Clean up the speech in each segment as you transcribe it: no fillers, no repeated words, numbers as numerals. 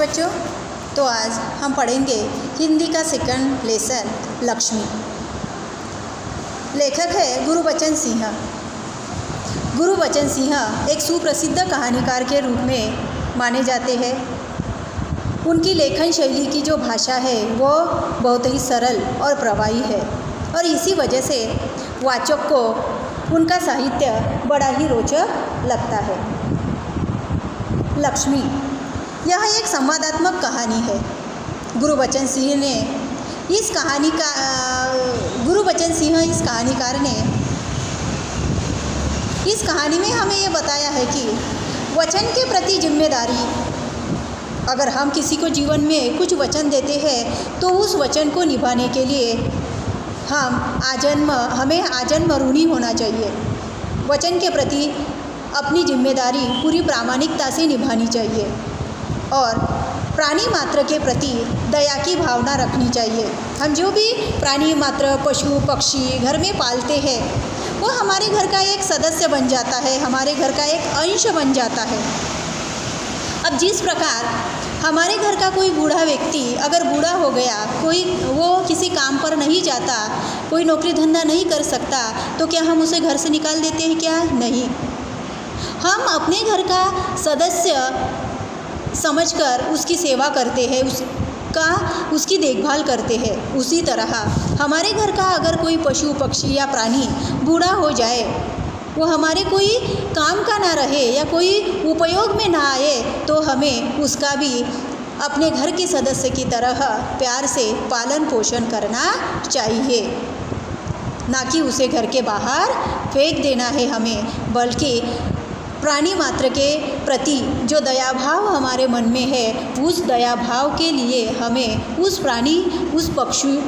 बच्चों, तो आज हम पढ़ेंगे हिंदी का सेकंड लेसन लक्ष्मी। लेखक है गुरबचन सिंह। गुरबचन सिंह एक सुप्रसिद्ध कहानीकार के रूप में माने जाते हैं। उनकी लेखन शैली की जो भाषा है वो बहुत ही सरल और प्रवाही है और इसी वजह से वाचक को उनका साहित्य बड़ा ही रोचक लगता है। लक्ष्मी यह एक संवादात्मक कहानी है। गुरबचन सिंह इस कहानीकार ने इस कहानी में हमें ये बताया है कि वचन के प्रति जिम्मेदारी, अगर हम किसी को जीवन में कुछ वचन देते हैं तो उस वचन को निभाने के लिए हमें आजन्म ऋणी होना चाहिए। वचन के प्रति अपनी जिम्मेदारी पूरी प्रामाणिकता से निभानी चाहिए और प्राणी मात्र के प्रति दया की भावना रखनी चाहिए। हम जो भी प्राणी मात्र, पशु पक्षी घर में पालते हैं वो हमारे घर का एक सदस्य बन जाता है, हमारे घर का एक अंश बन जाता है। अब जिस प्रकार हमारे घर का कोई बूढ़ा व्यक्ति अगर बूढ़ा हो गया, वो किसी काम पर नहीं जाता, कोई नौकरी धंधा नहीं कर सकता, तो क्या हम उसे घर से निकाल देते हैं? क्या नहीं, हम अपने घर का सदस्य समझकर उसकी सेवा करते हैं, उसकी देखभाल करते हैं। उसी तरह हमारे घर का अगर कोई पशु पक्षी या प्राणी बूढ़ा हो जाए, वो हमारे कोई काम का ना रहे या कोई उपयोग में ना आए, तो हमें उसका भी अपने घर के सदस्य की तरह प्यार से पालन पोषण करना चाहिए, ना कि उसे घर के बाहर फेंक देना है हमें, बल्कि प्राणी मात्र के प्रति जो दया भाव हमारे मन में है उस दया भाव के लिए हमें उस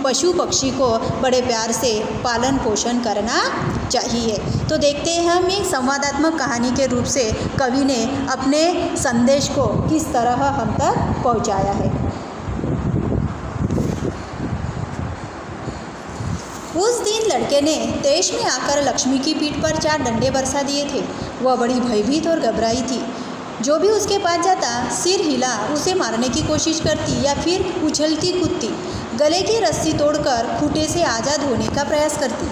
पशु पक्षी को बड़े प्यार से पालन पोषण करना चाहिए। तो देखते हैं हम एक संवादात्मक कहानी के रूप से कवि ने अपने संदेश को किस तरह हम तक पहुंचाया है। उस दिन लड़के ने तेज में आकर लक्ष्मी की पीठ पर 4 डंडे बरसा दिए थे। वह बड़ी भयभीत और घबराई थी। जो भी उसके पास जाता सिर हिला उसे मारने की कोशिश करती या फिर उछलती कूदती, गले की रस्सी तोड़कर खूंटे से आज़ाद होने का प्रयास करती।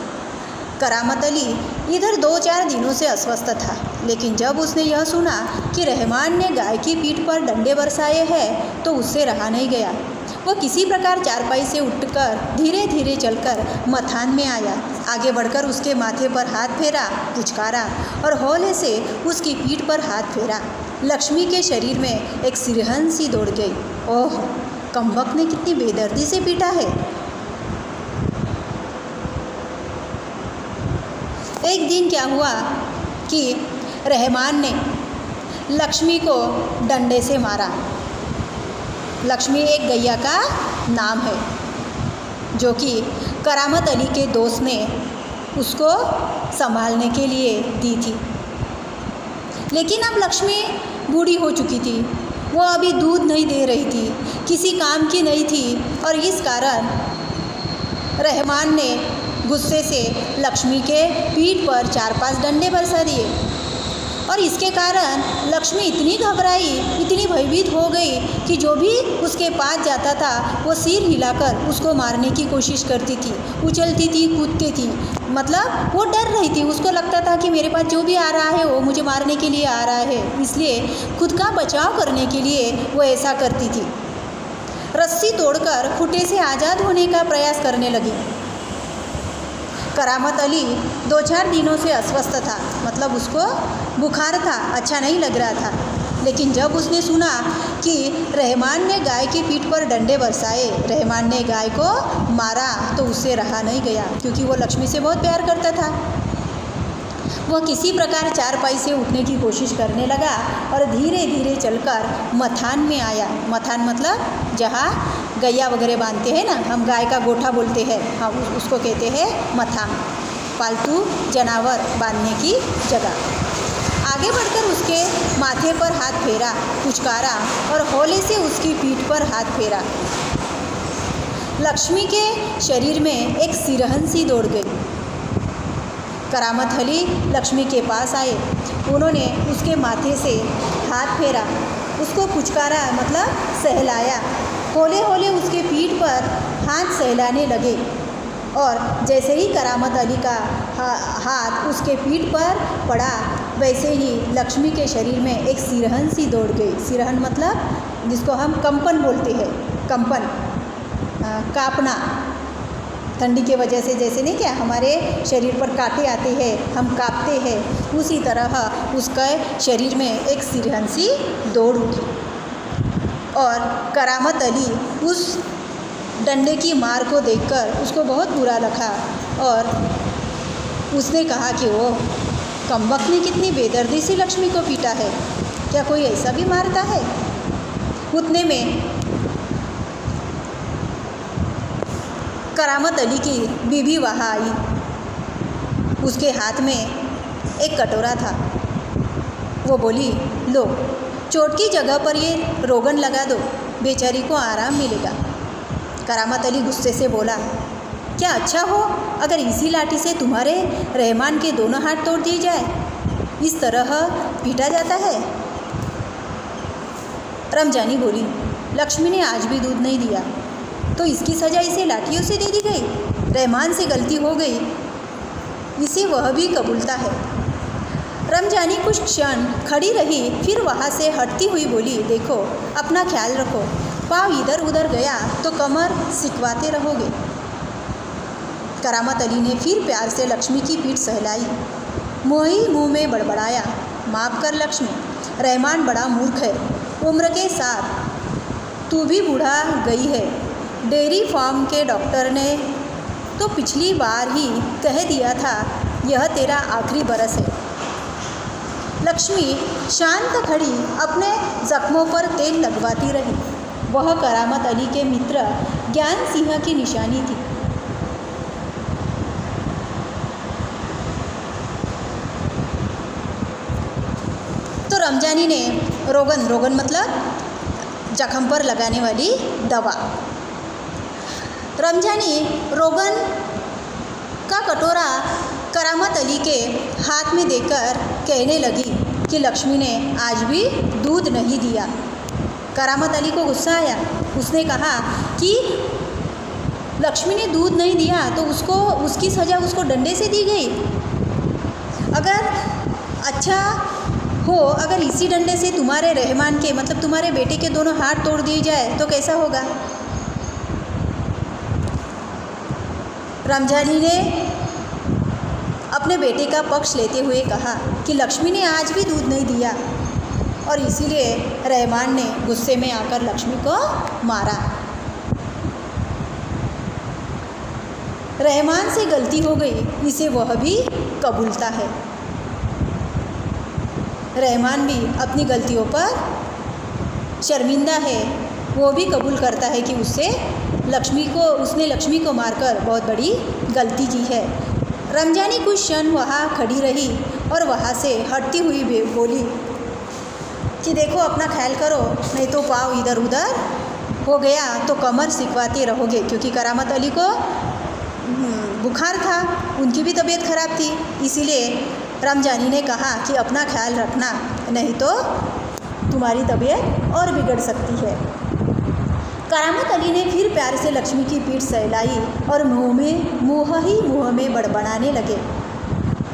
करामत अली इधर 2-4 दिनों से अस्वस्थ था, लेकिन जब उसने यह सुना कि रहमान ने गाय की पीठ पर डंडे बरसाए हैं तो उससे रहा नहीं गया। वह किसी प्रकार चारपाई से उठकर धीरे धीरे चलकर मथान में आया। आगे बढ़कर उसके माथे पर हाथ फेरा, पुचकारा और हौले से उसकी पीठ पर हाथ फेरा। लक्ष्मी के शरीर में एक सिरहन सी दौड़ गई। ओह, कमबख्त ने कितनी बेदर्दी से पीटा है। एक दिन क्या हुआ कि रहमान ने लक्ष्मी को डंडे से मारा। लक्ष्मी एक गैया का नाम है जो कि करामत अली के दोस्त ने उसको संभालने के लिए दी थी। लेकिन अब लक्ष्मी बूढ़ी हो चुकी थी, वो अभी दूध नहीं दे रही थी, किसी काम की नहीं थी और इस कारण रहमान ने गुस्से से लक्ष्मी के पीठ पर 4-5 डंडे बरसा दिए और इसके कारण लक्ष्मी इतनी घबराई, इतनी भयभीत हो गई कि जो भी उसके पास जाता था वो सिर हिलाकर उसको मारने की कोशिश करती थी, उछलती थी, कूदती थी। मतलब वो डर रही थी, उसको लगता था कि मेरे पास जो भी आ रहा है वो मुझे मारने के लिए आ रहा है, इसलिए खुद का बचाव करने के लिए वो ऐसा करती थी। रस्सी तोड़कर खूंटे से आज़ाद होने का प्रयास करने लगी। करामत अली 2-4 दिनों से अस्वस्थ था, मतलब उसको बुखार था, अच्छा नहीं लग रहा था। लेकिन जब उसने सुना कि रहमान ने गाय की पीठ पर डंडे बरसाए, रहमान ने गाय को मारा, तो उससे रहा नहीं गया, क्योंकि वो लक्ष्मी से बहुत प्यार करता था। वह किसी प्रकार चारपाई से उठने की कोशिश करने लगा और धीरे धीरे चलकर मथान में आया। मथान मतलब जहाँ गैया वगैरह बांधते हैं ना, हम गाय का गोठा बोलते हैं, हम उसको कहते हैं मथान, पालतू जानवर बांधने की जगह। आगे बढ़कर उसके माथे पर हाथ फेरा, पुचकारा और हौले से उसकी पीठ पर हाथ फेरा। लक्ष्मी के शरीर में एक सिरहन सी दौड़ गई। करामत अली लक्ष्मी के पास आए, उन्होंने उसके माथे से हाथ फेरा उसको पुचकारा मतलब सहलाया। होले होले उसके पीठ पर हाथ सहलाने लगे और जैसे ही करामत अली का हाथ उसके पीठ पर पड़ा वैसे ही लक्ष्मी के शरीर में एक सिरहन सी दौड़ गई। सिरहन मतलब जिसको हम कंपन बोलते हैं, कंपन, कांपना, ठंडी के वजह से जैसे नहीं क्या हमारे शरीर पर कांटे आते हैं, हम कांपते हैं, उसी तरह उसके शरीर में एक सिरहन सी दौड़ उठी। और करामत अली उस डंडे की मार को देखकर उसको बहुत बुरा लगा और उसने कहा कि वो कमबख्त ने कितनी बेदर्दी से लक्ष्मी को पीटा है, क्या कोई ऐसा भी मारता है। उतने में करामत अली की बीवी वहाँ आई। उसके हाथ में एक कटोरा था। वो बोली, लो चोट की जगह पर ये रोगन लगा दो, बेचारी को आराम मिलेगा। करामत अली गुस्से से बोला, क्या अच्छा हो अगर इसी लाठी से तुम्हारे रहमान के दोनों हाथ तोड़ दिए जाए? इस तरह पीटा जाता है। रमजानी बोली, लक्ष्मी ने आज भी दूध नहीं दिया तो इसकी सज़ा इसे लाठियों से दे दी गई। रहमान से गलती हो गई, इसे वह भी कबूलता है। रमजानी कुछ क्षण खड़ी रही, फिर वहाँ से हटती हुई बोली, देखो अपना ख्याल रखो, पाँव इधर उधर गया तो कमर सिकवाते रहोगे। करामत अली ने फिर प्यार से लक्ष्मी की पीठ सहलाई। मुँह में बड़बड़ाया, माफ़ कर लक्ष्मी, रहमान बड़ा मूर्ख है, उम्र के साथ तू भी बूढ़ा गई है। डेयरी फार्म के डॉक्टर ने तो पिछली बार ही कह दिया था यह तेरा आखिरी बरस है। लक्ष्मी शांत खड़ी अपने जख्मों पर तेल लगवाती रही। वह करामत अली के मित्र ज्ञान सिंह की निशानी थी। तो रमजानी ने रोगन मतलब जख्म पर लगाने वाली दवा, रमजानी रोगन का कटोरा करामत अली के हाथ में देकर कहने लगी कि लक्ष्मी ने आज भी दूध नहीं दिया। करामत अली को गुस्सा आया। उसने कहा कि लक्ष्मी ने दूध नहीं दिया तो उसकी सज़ा उसको डंडे से दी गई। अगर अच्छा हो अगर इसी डंडे से तुम्हारे रहमान के मतलब तुम्हारे बेटे के दोनों हाथ तोड़ दिए जाए तो कैसा होगा। रमजानी ने अपने बेटे का पक्ष लेते हुए कहा कि लक्ष्मी ने आज भी दूध नहीं दिया और इसीलिए रहमान ने गुस्से में आकर लक्ष्मी को मारा। रहमान से गलती हो गई, इसे वह भी कबूलता है। रहमान भी अपनी गलतियों पर शर्मिंदा है, वो भी कबूल करता है कि उसने लक्ष्मी को मारकर बहुत बड़ी गलती की है। रमजानी कुछ क्षण वहाँ खड़ी रही और वहाँ से हटती हुई बोली कि देखो अपना ख्याल करो, नहीं तो पाँव इधर उधर हो गया तो कमर सिकवाते रहोगे। क्योंकि करामत अली को बुखार था, उनकी भी तबीयत ख़राब थी, इसीलिए रमजानी ने कहा कि अपना ख्याल रखना, नहीं तो तुम्हारी तबीयत और बिगड़ सकती है। करामत अली ने फिर प्यार से लक्ष्मी की पीठ सहलाई और मुँह में बड़बड़ाने लगे।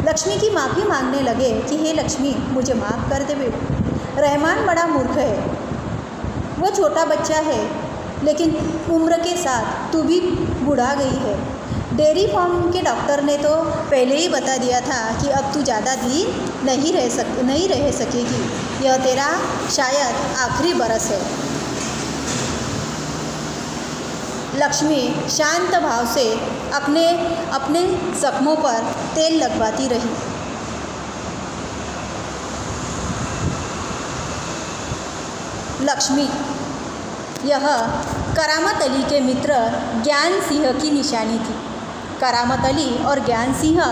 लक्ष्मी की माफ़ी मांगने लगे कि हे लक्ष्मी, मुझे माफ़ कर दे बेटा, रहमान बड़ा मूर्ख है, वो छोटा बच्चा है, लेकिन उम्र के साथ तू भी बुढ़ा गई है। डेयरी फार्म के डॉक्टर ने तो पहले ही बता दिया था कि अब तू ज़्यादा दिन नहीं रह सकेगी, यह तेरा शायद आखिरी बरस है। लक्ष्मी शांत भाव से अपने जख्मों पर तेल लगवाती रही। लक्ष्मी यह करामत अली के मित्र ज्ञान सिंह की निशानी थी। करामत अली और ज्ञान सिंह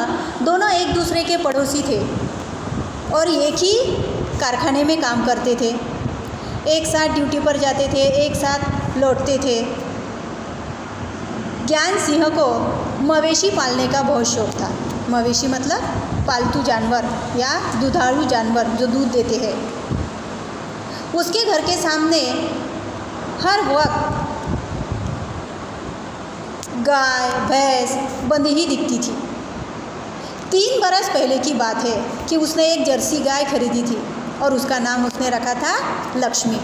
दोनों एक दूसरे के पड़ोसी थे और एक ही कारखाने में काम करते थे, एक साथ ड्यूटी पर जाते थे, एक साथ लौटते थे। ज्ञान सिंह को मवेशी पालने का बहुत शौक़ था। मवेशी मतलब पालतू जानवर या दुधारू जानवर जो दूध देते हैं। उसके घर के सामने हर वक्त गाय भैंस बंधी ही दिखती थी। 3 बरस पहले की बात है कि उसने एक जर्सी गाय खरीदी थी और उसका नाम उसने रखा था लक्ष्मी।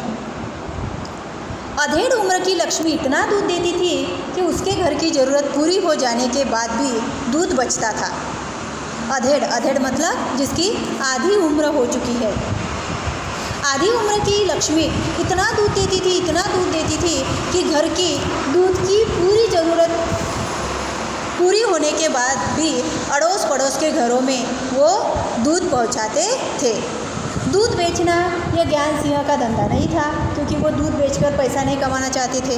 अधेड़ उम्र की लक्ष्मी इतना दूध देती थी कि उसके घर की ज़रूरत पूरी हो जाने के बाद भी दूध बचता था। अधेड़ मतलब जिसकी आधी उम्र हो चुकी है। आधी उम्र की लक्ष्मी इतना दूध देती थी कि घर की दूध की पूरी ज़रूरत पूरी होने के बाद भी अड़ोस पड़ोस के घरों में वो दूध पहुंचाते थे। दूध बेचना यह ज्ञान सिंह का धंधा नहीं था, क्योंकि वो दूध बेचकर पैसा नहीं कमाना चाहते थे।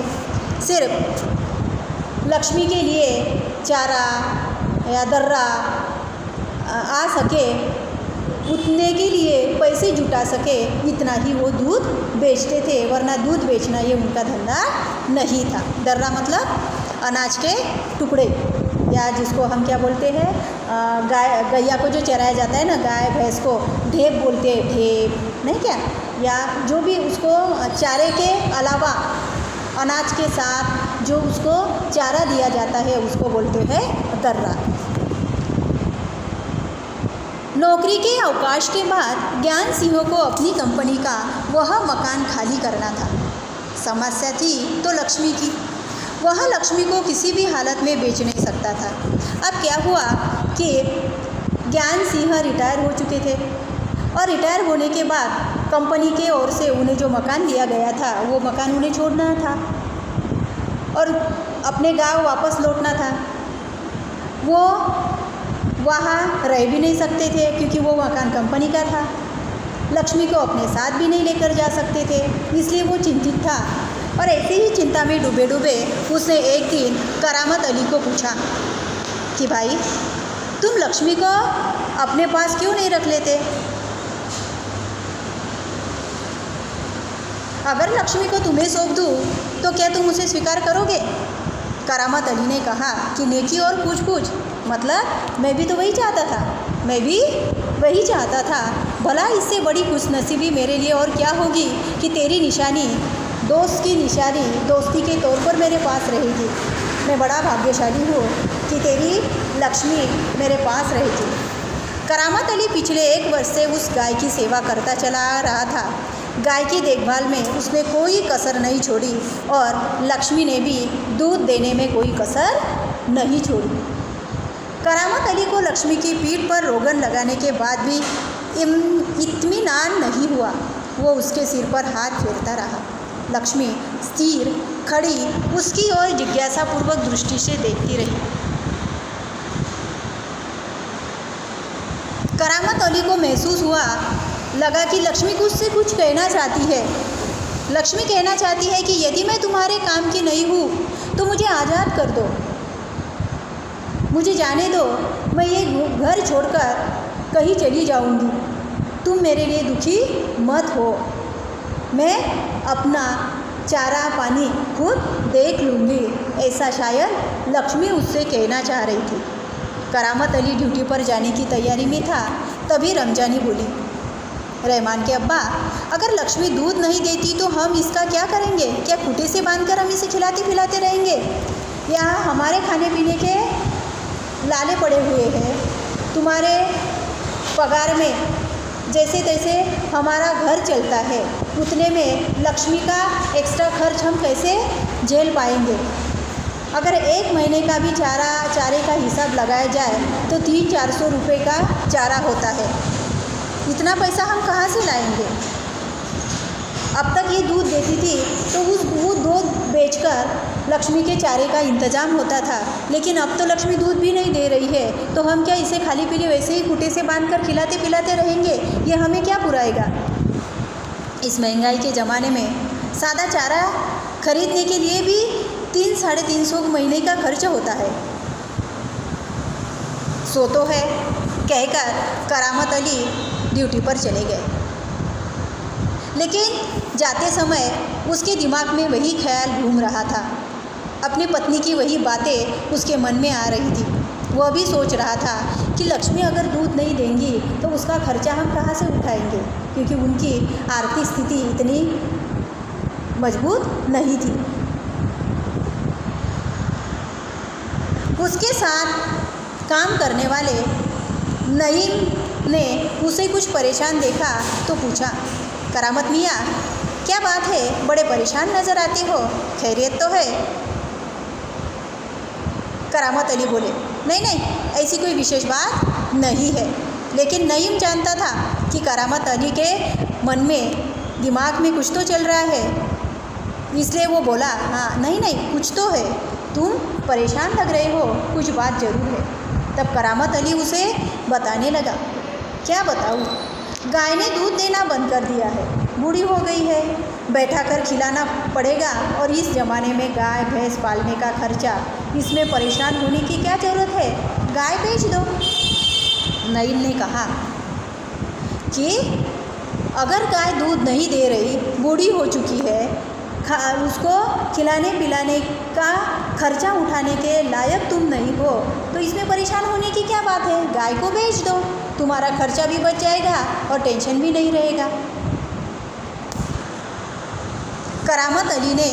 सिर्फ लक्ष्मी के लिए चारा या दर्रा आ सके, उतने के लिए पैसे जुटा सके, इतना ही वो दूध बेचते थे, वरना दूध बेचना ये उनका धंधा नहीं था। दर्रा मतलब अनाज के टुकड़े, या जिसको हम क्या बोलते हैं, गैया को जो चराया जाता है ना, गाय भैंस को ढेप बोलते हैं, ढेप नहीं क्या, या जो भी उसको चारे के अलावा अनाज के साथ जो उसको चारा दिया जाता है उसको बोलते हैं दर्रा। नौकरी के अवकाश के बाद ज्ञान सिंह को अपनी कंपनी का वह मकान खाली करना था। समस्या थी तो लक्ष्मी की। वह लक्ष्मी को किसी भी हालत में बेच नहीं सकता था। अब क्या हुआ कि ज्ञान सिंह रिटायर हो चुके थे और रिटायर होने के बाद कंपनी के ओर से उन्हें जो मकान दिया गया था वो मकान उन्हें छोड़ना था और अपने गांव वापस लौटना था। वो वहाँ रह भी नहीं सकते थे क्योंकि वो मकान कंपनी का था। लक्ष्मी को अपने साथ भी नहीं लेकर जा सकते थे, इसलिए वो चिंतित था। और ऐसे ही चिंता में डूबे डूबे उसने एक दिन करामत अली को पूछा कि भाई, तुम लक्ष्मी को अपने पास क्यों नहीं रख लेते? अगर लक्ष्मी को तुम्हें सौंप दूँ तो क्या तुम उसे स्वीकार करोगे? करामत अली ने कहा कि नेकी और पूछ मतलब मैं भी तो वही चाहता था। भला इससे बड़ी खुशनसीबी मेरे लिए और क्या होगी कि तेरी निशानी दोस्त की निशानी दोस्ती के तौर पर मेरे पास रहेगी। मैं बड़ा भाग्यशाली हूँ कि तेरी लक्ष्मी मेरे पास रहेगी। करामत अली पिछले 1 वर्ष से उस गाय की सेवा करता चला आ रहा था। गाय की देखभाल में उसने कोई कसर नहीं छोड़ी और लक्ष्मी ने भी दूध देने में कोई कसर नहीं छोड़ी। करामत अली को लक्ष्मी की पीठ पर रोगन लगाने के बाद भी इत्मीनान नहीं हुआ। वो उसके सिर पर हाथ फेरता रहा। लक्ष्मी स्थिर खड़ी उसकी ओर जिज्ञासापूर्वक दृष्टि से देखती रही। करामत अली को महसूस लगा कि लक्ष्मी उससे कुछ कहना चाहती है। लक्ष्मी कहना चाहती है कि यदि मैं तुम्हारे काम की नहीं हूँ तो मुझे आज़ाद कर दो, मुझे जाने दो, मैं ये घर छोड़कर कहीं चली जाऊँगी। तुम मेरे लिए दुखी मत हो, मैं अपना चारा पानी खुद देख लूँगी। ऐसा शायद लक्ष्मी उससे कहना चाह रही थी। करामत अली ड्यूटी पर जाने की तैयारी में था, तभी रमजानी बोली, रहमान के अब्बा, अगर लक्ष्मी दूध नहीं देती तो हम इसका क्या करेंगे? क्या खूंटे से बांधकर हम इसे खिलाते पिलाते रहेंगे? यहाँ हमारे खाने पीने के लाले पड़े हुए हैं। तुम्हारे पगार में जैसे तैसे हमारा घर चलता है, उतने में लक्ष्मी का एक्स्ट्रा खर्च हम कैसे झेल पाएंगे? अगर 1 महीने का भी चारे का हिसाब लगाया जाए तो 300-400 रुपये का चारा होता है। इतना पैसा हम कहाँ से लाएंगे? अब तक ये दूध देती थी तो वो दूध बेचकर लक्ष्मी के चारे का इंतज़ाम होता था, लेकिन अब तो लक्ष्मी दूध भी नहीं दे रही है, तो हम क्या इसे खाली पीली वैसे ही खूंटे से बांधकर खिलाते पिलाते रहेंगे? ये हमें क्या पुराएगा? इस महंगाई के ज़माने में सादा चारा खरीदने के लिए भी 300-350 महीने का खर्च होता है। सो तो है, कहकर करामत अली ड्यूटी पर चले गए। लेकिन जाते समय उसके दिमाग में वही ख्याल घूम रहा था, अपनी पत्नी की वही बातें उसके मन में आ रही थी। वह भी सोच रहा था कि लक्ष्मी अगर दूध नहीं देंगी तो उसका खर्चा हम कहाँ से उठाएंगे, क्योंकि उनकी आर्थिक स्थिति इतनी मजबूत नहीं थी। उसके साथ काम करने वाले नईम ने उसे कुछ परेशान देखा तो पूछा, करामत मियाँ क्या बात है, बड़े परेशान नज़र आते हो, खैरियत तो है? करामत अली बोले, नहीं नहीं, ऐसी कोई विशेष बात नहीं है। लेकिन नईम जानता था कि करामत अली के मन में, दिमाग में कुछ तो चल रहा है, इसलिए वो बोला, हाँ नहीं नहीं, कुछ तो है, तुम परेशान लग रहे हो, कुछ बात ज़रूर है। तब करामत अली उसे बताने लगा, क्या बताऊँ, गाय ने दूध देना बंद कर दिया है, बूढ़ी हो गई है, बैठा कर खिलाना पड़ेगा, और इस ज़माने में गाय भैंस पालने का खर्चा, इसमें परेशान होने की क्या ज़रूरत है, गाय बेच दो। नईम ने कहा कि अगर गाय दूध नहीं दे रही, बूढ़ी हो चुकी है, उसको खिलाने पिलाने का खर्चा उठाने के लायक तुम नहीं हो, तो इसमें परेशान होने की क्या बात है, गाय को बेच दो, तुम्हारा खर्चा भी बच जाएगा और टेंशन भी नहीं रहेगा। करामत अली ने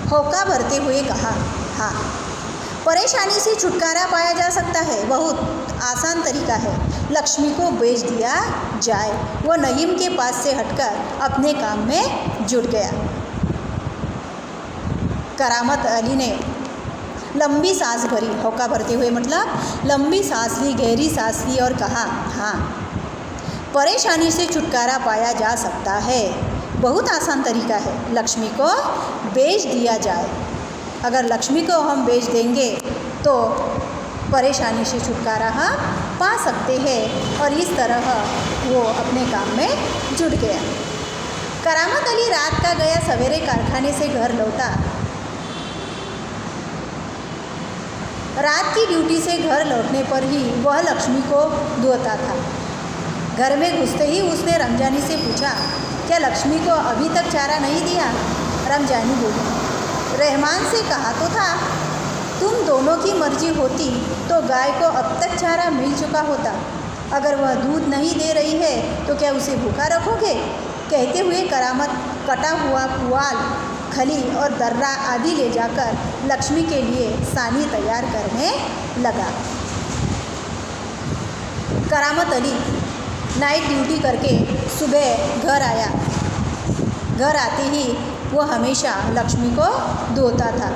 होका भरते हुए कहा, हाँ, परेशानी से छुटकारा पाया जा सकता है, बहुत आसान तरीका है, लक्ष्मी को बेच दिया जाए। वो नईम के पास से हटकर अपने काम में जुट गया। करामत अली ने लंबी सांस भरी, होका भरते हुए मतलब लंबी सांस ली, गहरी सांस ली और कहा, हाँ, परेशानी से छुटकारा पाया जा सकता है, बहुत आसान तरीका है, लक्ष्मी को बेच दिया जाए। अगर लक्ष्मी को हम बेच देंगे तो परेशानी से छुटकारा हम पा सकते हैं। और इस तरह वो अपने काम में जुट गया। करामत अली रात का गया, सवेरे कारखाने से घर लौटा। रात की ड्यूटी से घर लौटने पर ही वह लक्ष्मी को धोता था। घर में घुसते ही उसने रमजानी से पूछा, क्या लक्ष्मी को अभी तक चारा नहीं दिया? रमजानी बोली, रहमान से कहा तो था, तुम दोनों की मर्जी होती तो गाय को अब तक चारा मिल चुका होता। अगर वह दूध नहीं दे रही है तो क्या उसे भूखा रखोगे? कहते हुए करामत कटा हुआ पुआल, खली और दर्रा आदि ले जाकर लक्ष्मी के लिए सानी तैयार करने लगा। करामत अली नाइट ड्यूटी करके सुबह घर आया। घर आते ही वो हमेशा लक्ष्मी को धोता था।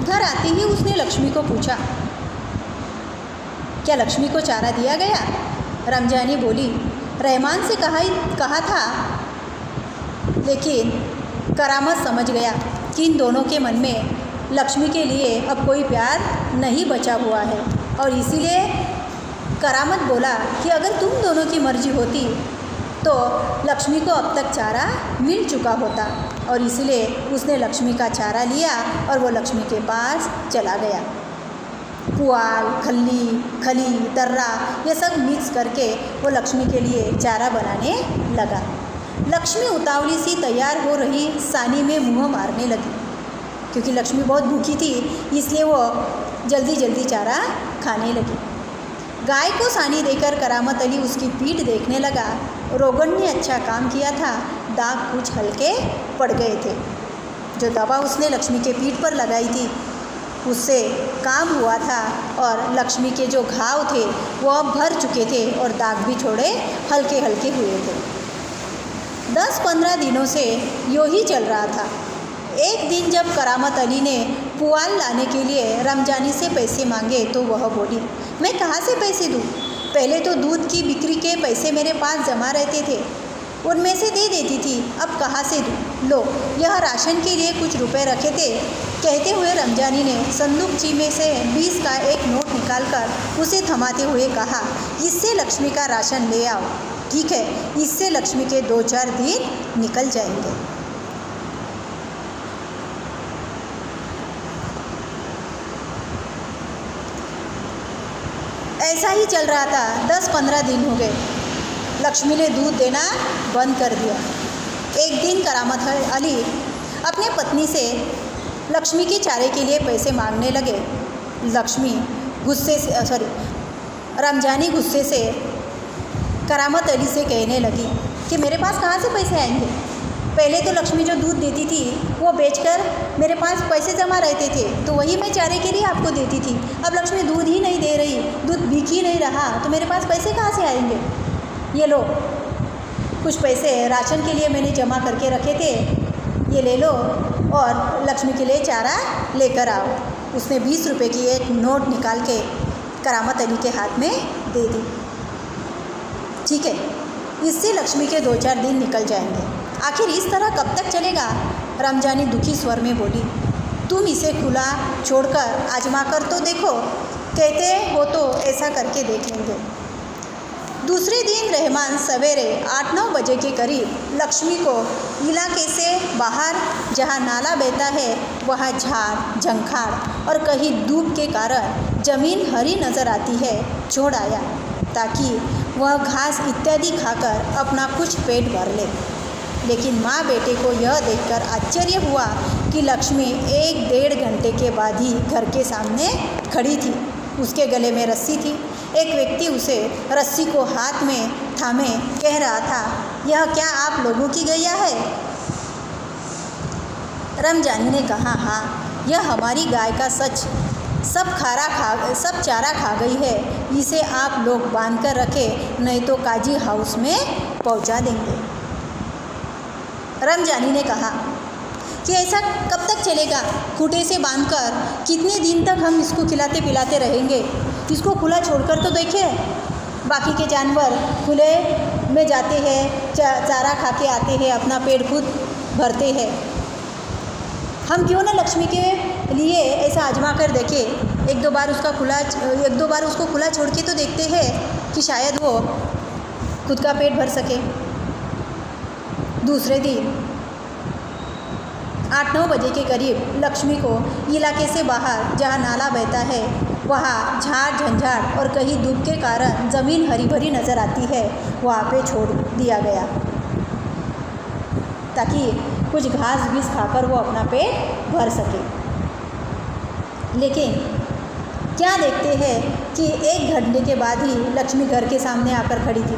घर आते ही उसने लक्ष्मी को पूछा, क्या लक्ष्मी को चारा दिया गया? रमजानी बोली, रहमान से कहा था। लेकिन करामत समझ गया कि इन दोनों के मन में लक्ष्मी के लिए अब कोई प्यार नहीं बचा हुआ है, और इसीलिए करामत बोला कि अगर तुम दोनों की मर्जी होती तो लक्ष्मी को अब तक चारा मिल चुका होता। और इसीलिए उसने लक्ष्मी का चारा लिया और वो लक्ष्मी के पास चला गया। पुआल, खली, दर्रा ये सब मिक्स करके वो लक्ष्मी के लिए चारा बनाने लगा। लक्ष्मी उतावली सी तैयार हो रही सानी में मुँह मारने लगी, क्योंकि लक्ष्मी बहुत भूखी थी, इसलिए वो जल्दी जल्दी चारा खाने लगी। गाय को सानी देकर करामत अली उसकी पीठ देखने लगा। रोगन ने अच्छा काम किया था, दाग कुछ हल्के पड़ गए थे। जो दवा उसने लक्ष्मी के पीठ पर लगाई थी उससे काम हुआ था, और लक्ष्मी के जो घाव थे वो अब भर चुके थे और दाग भी थोड़े हल्के हल्के हुए थे। 10-15 दिनों से यूँ ही चल रहा था। एक दिन जब करामत अली ने पुआल लाने के लिए रमजानी से पैसे मांगे तो वह बोली, मैं कहाँ से पैसे दूँ? पहले तो दूध की बिक्री के पैसे मेरे पास जमा रहते थे, उनमें से दे देती थी, अब कहाँ से दूँ? लो, यह राशन के लिए कुछ रुपए रखे थे। कहते हुए रमजानी ने संदूकची में से 20 का एक नोट निकालकर उसे थमाते हुए कहा, इससे लक्ष्मी का राशन ले आओ। ठीक है, इससे लक्ष्मी के 2-4 दिन निकल जाएंगे। ऐसा ही चल रहा था। 10-15 दिन हो गए। लक्ष्मी ने दूध देना बंद कर दिया। एक दिन करामत अली अपने पत्नी से लक्ष्मी के चारे के लिए पैसे मांगने लगे। लक्ष्मी रमजानी गुस्से से करामत अली से कहने लगी कि मेरे पास कहाँ से पैसे आएंगे? पहले तो लक्ष्मी जो दूध देती थी वो बेचकर मेरे पास पैसे जमा रहते थे, तो वही मैं चारे के लिए आपको देती थी। अब लक्ष्मी दूध ही नहीं दे रही, दूध बिक ही नहीं रहा, तो मेरे पास पैसे कहाँ से आएंगे? ये लो, कुछ पैसे राशन के लिए मैंने जमा करके रखे थे, ये ले लो और लक्ष्मी के लिए चारा लेकर आओ। उसने 20 रुपये की एक नोट निकाल के करामत अली के हाथ में दे दी। ठीक है, इससे लक्ष्मी के 2-4 दिन निकल जाएंगे। आखिर इस तरह कब तक चलेगा? रमजानी दुखी स्वर में बोली, तुम इसे खुला छोड़कर आजमा कर तो देखो, कहते हो तो ऐसा करके देख लेंगे। दूसरे दिन रहमान सवेरे 8-9 बजे के करीब लक्ष्मी को इलाके से बाहर जहाँ नाला बहता है वहाँ झाड़ झंखाड़ और कहीं धूप के कारण ज़मीन हरी नज़र आती है छोड़ आया, ताकि वह घास इत्यादि खाकर अपना कुछ पेट भर ले। लेकिन माँ बेटे को यह देखकर आश्चर्य हुआ कि लक्ष्मी 1-1.5 घंटे के बाद ही घर के सामने खड़ी थी। उसके गले में रस्सी थी। एक व्यक्ति उसे रस्सी को हाथ में थामे कह रहा था, यह क्या आप लोगों की गैया है? रमजानी ने कहा, हाँ, यह हमारी गाय का सब चारा खा गई है, इसे आप लोग बांध कर रखें, नहीं तो काजी हाउस में पहुंचा देंगे। रमजानी ने कहा कि ऐसा कब तक चलेगा? खूंटे से बांधकर कितने दिन तक हम इसको खिलाते पिलाते रहेंगे? इसको खुला छोड़कर तो देखिए, बाकी के जानवर खुले में जाते हैं, चारा खा के आते हैं, अपना पेट खुद भरते हैं। हम क्यों ना लक्ष्मी के लिए ऐसा आजमा कर देखें, एक दो बार उसको खुला छोड़ के तो देखते हैं कि शायद वो खुद का पेट भर सके। दूसरे दिन 8-9 बजे के करीब लक्ष्मी को इलाके से बाहर जहाँ नाला बहता है वहाँ झाड़ झंझाड़ और कहीं धूप के कारण ज़मीन हरी भरी नज़र आती है, वहाँ पे छोड़ दिया गया ताकि कुछ घास बीस खाकर वो अपना पेट भर सके। लेकिन क्या देखते हैं कि 1 घंटे के बाद ही लक्ष्मी घर के सामने आकर खड़ी थी।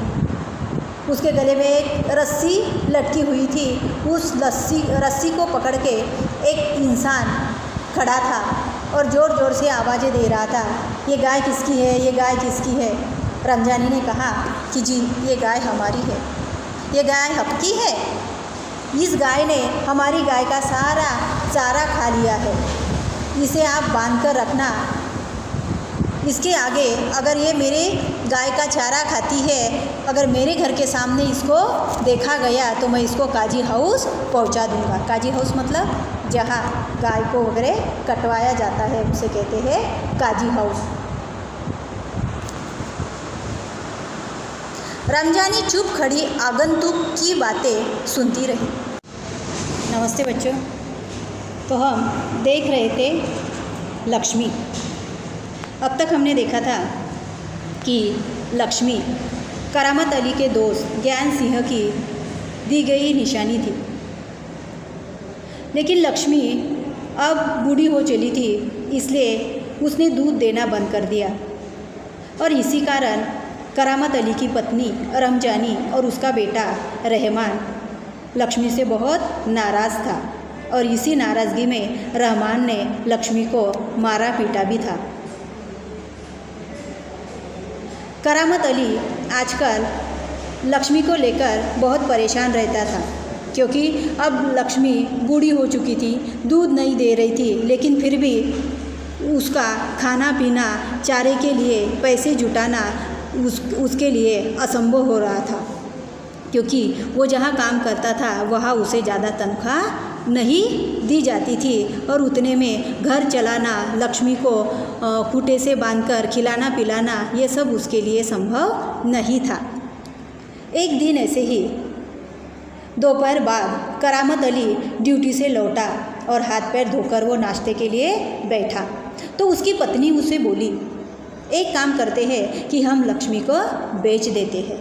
उसके गले में एक रस्सी लटकी हुई थी। उस रस्सी को पकड़ के एक इंसान खड़ा था और ज़ोर ज़ोर से आवाज़ें दे रहा था, ये गाय किसकी है, ये गाय किसकी है? रमजानी ने कहा कि जी, ये गाय हमारी है, ये गाय आपकी है। इस गाय ने हमारी गाय का सारा चारा खा लिया है, इसे आप बांध कर रखना। इसके आगे अगर ये मेरे गाय का चारा खाती है, अगर मेरे घर के सामने इसको देखा गया तो मैं इसको काजी हाउस पहुंचा दूंगा। काजी हाउस मतलब जहाँ गाय को वगैरह कटवाया जाता है उसे कहते हैं काजी हाउस। रमजानी चुप खड़ी आगंतुक की बातें सुनती रही। नमस्ते बच्चों, तो हम देख रहे थे लक्ष्मी। अब तक हमने देखा था कि लक्ष्मी करामत अली के दोस्त ज्ञान सिंह की दी गई निशानी थी। लेकिन लक्ष्मी अब बूढ़ी हो चली थी, इसलिए उसने दूध देना बंद कर दिया और इसी कारण करामत अली की पत्नी रमजानी और उसका बेटा रहमान लक्ष्मी से बहुत नाराज़ था और इसी नाराज़गी में रहमान ने लक्ष्मी को मारा पीटा भी था। करामत अली आजकल लक्ष्मी को लेकर बहुत परेशान रहता था, क्योंकि अब लक्ष्मी बूढ़ी हो चुकी थी, दूध नहीं दे रही थी, लेकिन फिर भी उसका खाना पीना, चारे के लिए पैसे जुटाना उसके लिए असंभव हो रहा था, क्योंकि वो जहाँ काम करता था वहाँ उसे ज़्यादा तनख्वाह नहीं दी जाती थी और उतने में घर चलाना, लक्ष्मी को खूंटे से बांधकर खिलाना पिलाना, ये सब उसके लिए संभव नहीं था। एक दिन ऐसे ही दोपहर बाद करामत अली ड्यूटी से लौटा और हाथ पैर धोकर वो नाश्ते के लिए बैठा तो उसकी पत्नी उसे बोली, एक काम करते हैं कि हम लक्ष्मी को बेच देते हैं।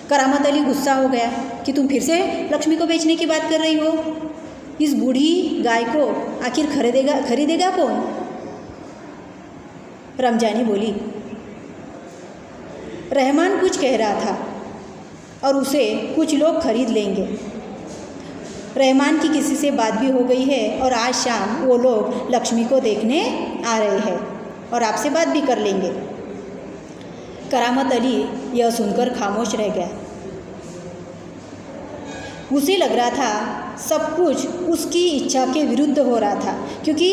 करामत अली गुस्सा हो गया कि तुम फिर से लक्ष्मी को बेचने की बात कर रही हो, इस बूढ़ी गाय को आखिर खरीदेगा कौन? रमजानी बोली। रहमान कुछ कह रहा था और उसे कुछ लोग खरीद लेंगे। रहमान की किसी से बात भी हो गई है और आज शाम वो लोग लक्ष्मी को देखने आ रहे हैं और आपसे बात भी कर लेंगे। करामत अली यह सुनकर खामोश रह गया। उसे लग रहा था सब कुछ उसकी इच्छा के विरुद्ध हो रहा था, क्योंकि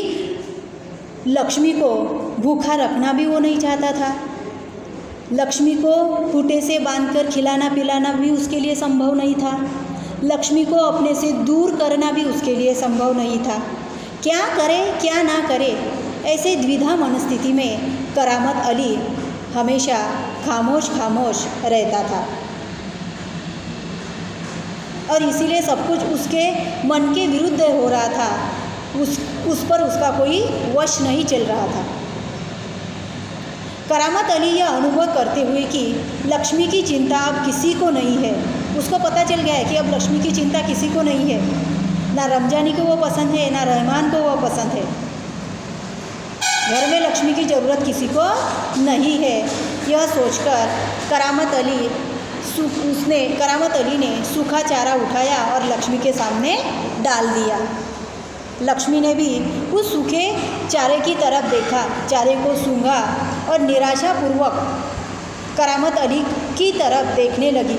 लक्ष्मी को भूखा रखना भी वो नहीं चाहता था। लक्ष्मी को खूंटे से बांधकर खिलाना पिलाना भी उसके लिए संभव नहीं था। लक्ष्मी को अपने से दूर करना भी उसके लिए संभव नहीं था। क्या करे क्या ना करे, ऐसे द्विधा मनस्थिति में करामत अली हमेशा खामोश खामोश रहता था और इसीलिए सब कुछ उसके मन के विरुद्ध हो रहा था। उस पर उसका कोई वश नहीं चल रहा था। करामत अली यह अनुभव करते हुए कि लक्ष्मी की चिंता अब किसी को नहीं है, उसको पता चल गया है कि अब लक्ष्मी की चिंता किसी को नहीं है। ना रमजानी को वो पसंद है, ना रहमान को वो पसंद है। घर में लक्ष्मी की ज़रूरत किसी को नहीं है। यह सोचकर करामत अली ने सूखा चारा उठाया और लक्ष्मी के सामने डाल दिया। लक्ष्मी ने भी उस सूखे चारे की तरफ देखा, चारे को सूंघा और निराशापूर्वक करामत अली की तरफ देखने लगी,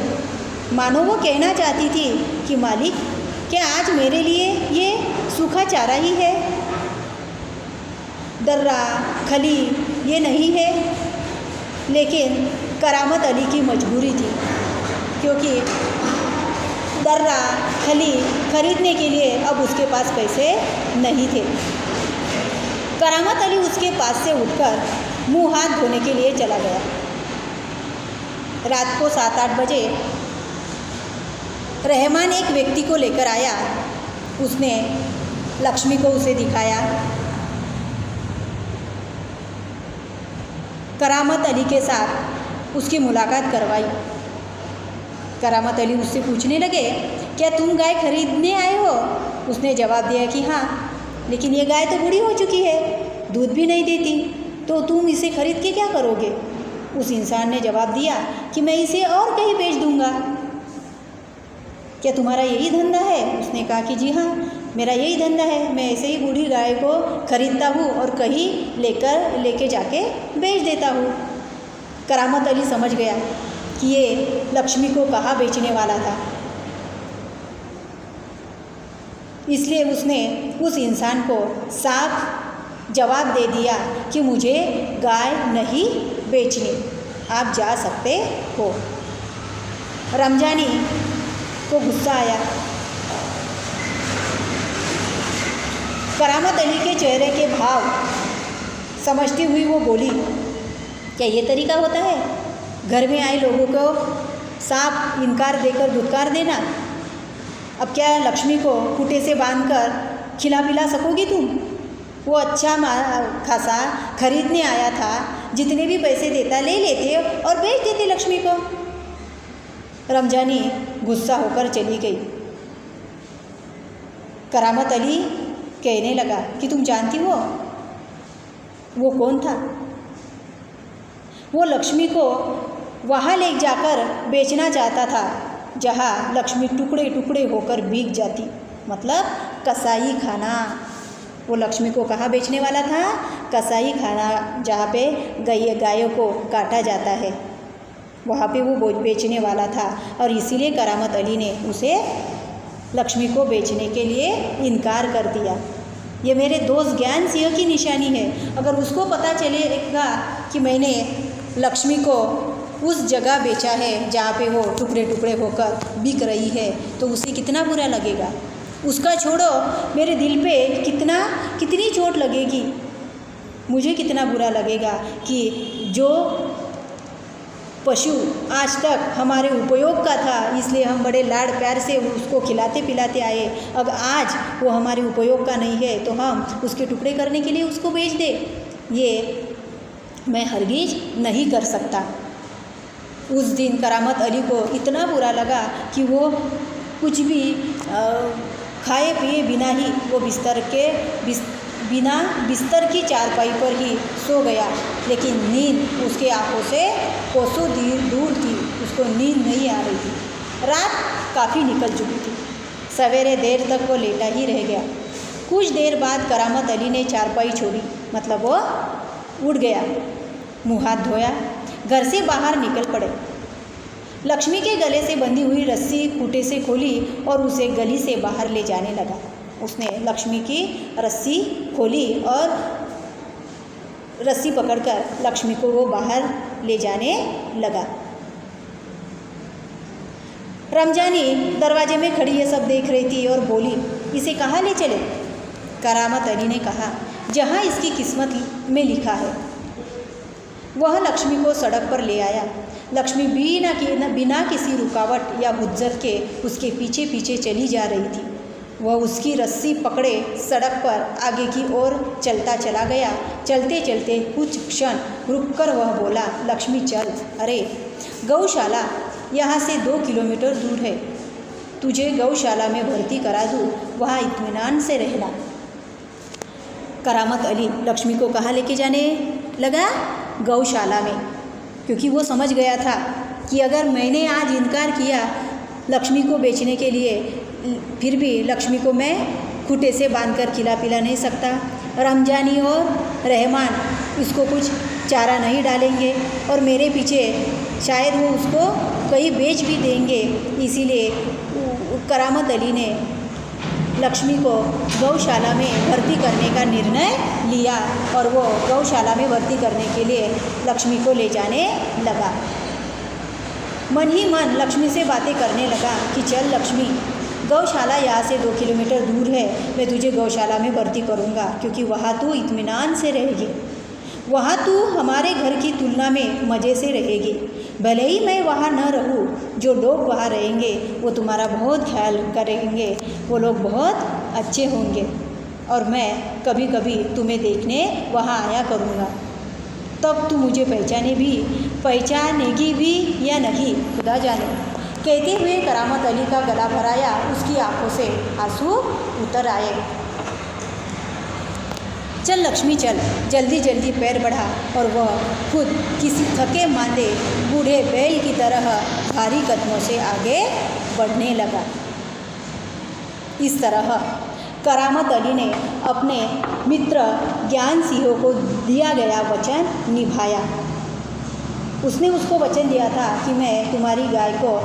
मानो वो कहना चाहती थी कि मालिक, क्या आज मेरे लिए ये सूखा चारा ही है? दर्रा खली ये नहीं है। लेकिन करामत अली की मजबूरी थी, क्योंकि दर्रा खली खरीदने के लिए अब उसके पास पैसे नहीं थे। करामत अली उसके पास से उठकर मुंह हाथ धोने के लिए चला गया। रात को 7-8 बजे रहमान एक व्यक्ति को लेकर आया। उसने लक्ष्मी को उसे दिखाया। करामत अली के साथ उसकी मुलाकात करवाई। करामत अली उससे पूछने लगे, क्या तुम गाय खरीदने आए हो? उसने जवाब दिया कि हाँ, लेकिन ये गाय तो बूढ़ी हो चुकी है, दूध भी नहीं देती, तो तुम इसे खरीद के क्या करोगे? उस इंसान ने जवाब दिया कि मैं इसे और कहीं बेच दूंगा। क्या तुम्हारा यही धंधा है? उसने कहा कि जी हाँ, मेरा यही धंधा है। मैं ऐसे ही बूढ़ी गाय को खरीदता हूँ और कहीं लेके जाके बेच देता हूँ। करामत अली समझ गया कि ये लक्ष्मी को कहाँ बेचने वाला था, इसलिए उसने उस इंसान को साफ जवाब दे दिया कि मुझे गाय नहीं बेचनी, आप जा सकते हो। रमजानी को गुस्सा आया। करामत अली के चेहरे के भाव समझती हुई वो बोली, क्या ये तरीका होता है घर में आए लोगों को साफ इनकार देकर धुतकार देना? अब क्या लक्ष्मी को खूंटे से बांधकर खिला पिला सकोगी तुम? वो अच्छा खासा खरीदने आया था, जितने भी पैसे देता ले लेते और बेच देते लक्ष्मी को। रमजानी गुस्सा होकर चली गई। करामत अली कहने लगा कि तुम जानती हो वो कौन था? वो लक्ष्मी को वहाँ ले जाकर बेचना चाहता था जहाँ लक्ष्मी टुकड़े टुकड़े होकर बिक जाती, मतलब कसाई खाना। वो लक्ष्मी को कहाँ बेचने वाला था? कसाई खाना, जहाँ पे गायों को काटा जाता है, वहाँ पे वो बेचने वाला था। और इसीलिए करामत अली ने उसे लक्ष्मी को बेचने के लिए इनकार कर दिया। ये मेरे दोस्त ज्ञान सिंह की निशानी है। अगर उसको पता चलेगा कि मैंने लक्ष्मी को उस जगह बेचा है जहाँ पे वो टुकड़े टुकड़े होकर बिक रही है, तो उसे कितना बुरा लगेगा। उसका छोड़ो, मेरे दिल पे कितनी चोट लगेगी, मुझे कितना बुरा लगेगा कि जो पशु आज तक हमारे उपयोग का था, इसलिए हम बड़े लाड़ प्यार से उसको खिलाते पिलाते आए, अब आज वो हमारे उपयोग का नहीं है तो हम उसके टुकड़े करने के लिए उसको बेच दे। ये मैं हरगिज नहीं कर सकता। उस दिन करामत अली को इतना बुरा लगा कि वो कुछ भी खाए पिए बिना ही वो बिना बिस्तर की चारपाई पर ही सो गया, लेकिन नींद उसके आंखों से कोसों दूर थी। उसको नींद नहीं आ रही थी। रात काफ़ी निकल चुकी थी। सवेरे देर तक वो लेटा ही रह गया। कुछ देर बाद करामत अली ने चारपाई छोड़ी, मतलब वो उठ गया, मुँह हाथ धोया, घर से बाहर निकल पड़े। लक्ष्मी के गले से बंधी हुई रस्सी खूंटे से खोली और उसे गली से बाहर ले जाने लगा। उसने लक्ष्मी की रस्सी खोली और रस्सी पकड़कर लक्ष्मी को वो बाहर ले जाने लगा। रमजानी दरवाजे में खड़ी ये सब देख रही थी और बोली, इसे कहाँ ले चले? करामत अली ने कहा, जहाँ इसकी किस्मत में लिखा है। वह लक्ष्मी को सड़क पर ले आया। लक्ष्मी बिना किसी रुकावट या हुज्जत के उसके पीछे पीछे चली जा रही थी। वह उसकी रस्सी पकड़े सड़क पर आगे की ओर चलता चला गया। चलते चलते कुछ क्षण रुककर वह बोला, लक्ष्मी चल, अरे गौशाला यहाँ से 2 किलोमीटर दूर है। तुझे गौशाला में भर्ती करा दूँ, वहाँ इत्मीनान से रहना। करामत अली लक्ष्मी को कहाँ लेके जाने लगा? गौशाला में, क्योंकि वो समझ गया था कि अगर मैंने आज इनकार किया लक्ष्मी को बेचने के लिए, फिर भी लक्ष्मी को मैं खूंटे से बांधकर खिला पिला नहीं सकता। रमजानी और रहमान इसको कुछ चारा नहीं डालेंगे और मेरे पीछे शायद वो उसको कहीं बेच भी देंगे। इसीलिए करामत अली ने लक्ष्मी को गौशाला में भर्ती करने का निर्णय लिया और वो गौशाला में भर्ती करने के लिए लक्ष्मी को ले जाने लगा। मन ही मन लक्ष्मी से बातें करने लगा कि चल लक्ष्मी, गौशाला यहाँ से 2 किलोमीटर दूर है। मैं तुझे गौशाला में भर्ती करूँगा, क्योंकि वहाँ तू इत्मीनान से रहेगी। वहाँ तू हमारे घर की तुलना में मज़े से रहेगी। भले ही मैं वहाँ न रहूँ, जो लोग वहाँ रहेंगे वो तुम्हारा बहुत ख्याल करेंगे। वो लोग बहुत अच्छे होंगे और मैं कभी कभी तुम्हें देखने वहाँ आया करूँगा। तब तू मुझे पहचानेगी भी या नहीं, खुदा जाने। कहते हुए करामत अली का गला भराया, उसकी आंखों से आंसू उतर आए। चल लक्ष्मी चल, जल्दी जल्दी पैर बढ़ा और वह खुद किसी थके मांदे बूढ़े बैल की तरह भारी कदमों से आगे बढ़ने लगा। इस तरह करामत अली ने अपने मित्र ज्ञान सिंह को दिया गया वचन निभाया। उसने उसको वचन दिया था कि मैं तुम्हारी गाय को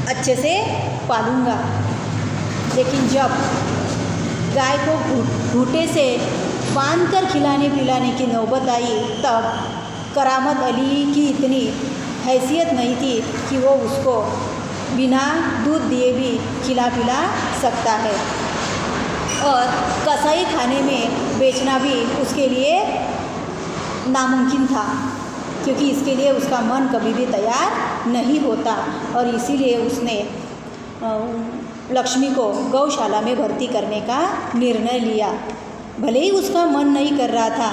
अच्छे से पालूँगा, लेकिन जब गाय को घूंटे से बांधकर खिलाने पिलाने की नौबत आई, तब करामत अली की इतनी हैसियत नहीं थी कि वो उसको बिना दूध दिए भी खिला पिला सकता है, और कसाई खाने में बेचना भी उसके लिए नामुमकिन था, क्योंकि इसके लिए उसका मन कभी भी तैयार नहीं होता। और इसीलिए उसने लक्ष्मी को गौशाला में भर्ती करने का निर्णय लिया। भले ही उसका मन नहीं कर रहा था,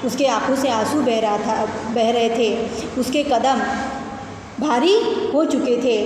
उसके आंखों से आंसू बह रहे थे, उसके कदम भारी हो चुके थे,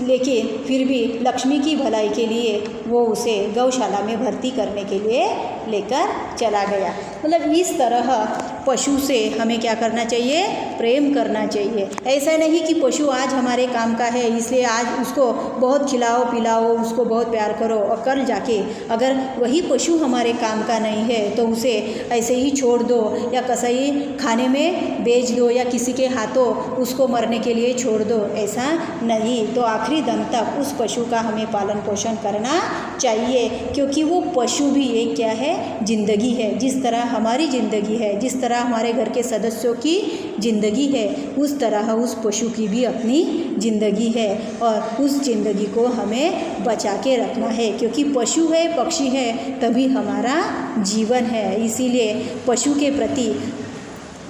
लेकिन फिर भी लक्ष्मी की भलाई के लिए वो उसे गौशाला में भर्ती करने के लिए लेकर चला गया। मतलब इस तरह पशु से हमें क्या करना चाहिए? प्रेम करना चाहिए। ऐसा नहीं कि पशु आज हमारे काम का है इसलिए आज उसको बहुत खिलाओ पिलाओ, उसको बहुत प्यार करो, और कल जाके अगर वही पशु हमारे काम का नहीं है तो उसे ऐसे ही छोड़ दो या कसाई खाने में बेच दो या किसी के हाथों उसको मरने के लिए छोड़ दो। ऐसा नहीं, तो आखिरी दम तक उस पशु का हमें पालन पोषण करना चाहिए, क्योंकि वो पशु भी एक क्या है? ज़िंदगी है। जिस तरह हमारी ज़िंदगी है, जिस तरह हमारे घर के सदस्यों की ज़िंदगी है, उस तरह उस पशु की भी अपनी ज़िंदगी है, और उस ज़िंदगी को हमें बचा के रखना है, क्योंकि पशु है, पक्षी है, तभी हमारा जीवन है। इसीलिए पशु के प्रति,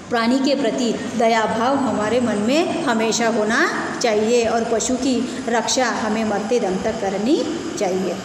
प्राणी के प्रति दया भाव हमारे मन में हमेशा होना चाहिए, और पशु की रक्षा हमें मरते दम तक करनी चाहिए।